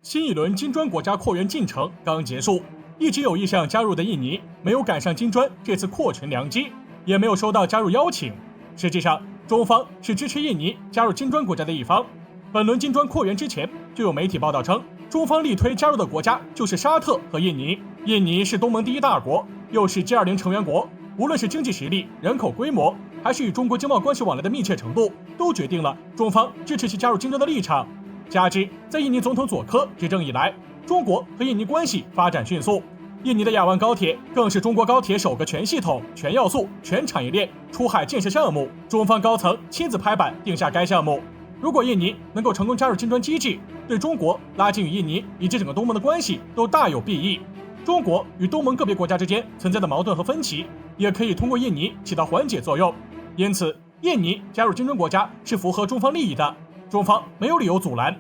新一轮金砖国家扩员进程刚结束，一直有意向加入的印尼没有赶上金砖这次扩权良机，也没有收到加入邀请。实际上，中方是支持印尼加入金砖国家的一方。本轮金砖扩员之前，就有媒体报道称，中方力推加入的国家就是沙特和印尼。印尼是东盟第一大国，又是 G20 成员国，无论是经济实力、人口规模，还是与中国经贸关系往来的密切程度，都决定了中方支持其加入金砖的立场。加之在印尼总统佐科执政以来，中国和印尼关系发展迅速，印尼的亚万高铁更是中国高铁首个全系统、全要素、全产业链出海建设项目，中方高层亲自拍板定下该项目。如果印尼能够成功加入金砖机制，对中国拉近与印尼以及整个东盟的关系都大有裨益。中国与东盟个别国家之间存在的矛盾和分歧，也可以通过印尼起到缓解作用。因此，印尼加入金砖国家是符合中方利益的，中方没有理由阻拦。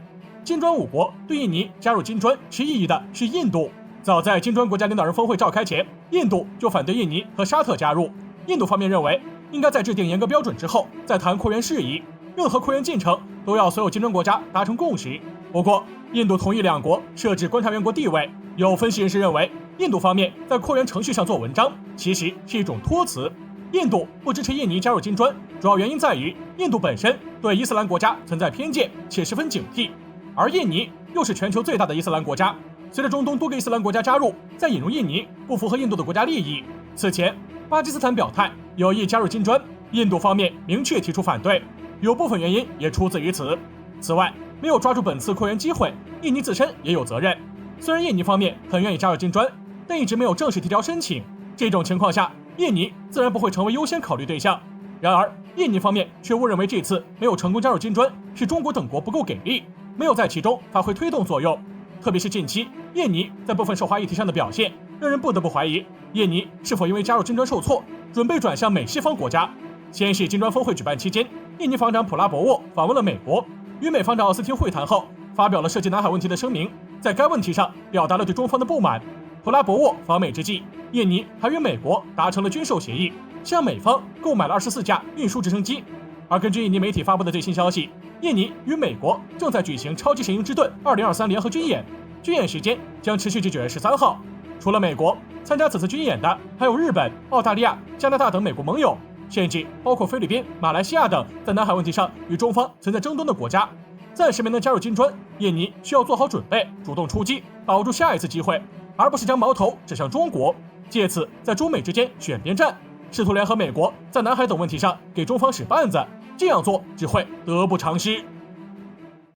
金砖5国对印尼加入金砖持异议的是印度。早在金砖国家领导人峰会召开前，印度就反对印尼和沙特加入。印度方面认为，应该在制定严格标准之后再谈扩员事宜，任何扩员进程都要所有金砖国家达成共识。不过，印度同意两国设置观察员国地位。有分析人士认为，印度方面在扩员程序上做文章，其实是一种托词。印度不支持印尼加入金砖，主要原因在于印度本身对伊斯兰国家存在偏见，且十分警惕。而印尼又是全球最大的伊斯兰国家，随着中东多个伊斯兰国家加入，再引入印尼不符合印度的国家利益。此前，巴基斯坦表态有意加入金砖，印度方面明确提出反对，有部分原因也出自于此。此外，没有抓住本次扩员机会，印尼自身也有责任。虽然印尼方面很愿意加入金砖，但一直没有正式提交申请。这种情况下，印尼自然不会成为优先考虑对象。然而，印尼方面却误认为这次没有成功加入金砖是中国等国不够给力，没有在其中发挥推动作用。特别是近期印尼在部分涉华议题上的表现，让人不得不怀疑印尼是否因为加入金砖受挫，准备转向美西方国家。先是金砖峰会举办期间，印尼防长普拉博沃访问了美国，与美方长奥斯汀会谈后，发表了涉及南海问题的声明，在该问题上表达了对中方的不满。普拉博沃访美之际，印尼还与美国达成了军售协议，向美方购买了24架运输直升机。而根据印尼媒体发布的最新消息，印尼与美国正在举行超级神鹰之盾2023联合军演，军演时间将持续至9月13号。除了美国，参加此次军演的还有日本、澳大利亚、加拿大等美国盟友，甚至包括菲律宾、马来西亚等在南海问题上与中方存在争端的国家。暂时没能加入金砖，印尼需要做好准备，主动出击，保住下一次机会，而不是将矛头指向中国，借此在中美之间选边站，试图联合美国在南海等问题上给中方使绊子。这样做只会得不偿失。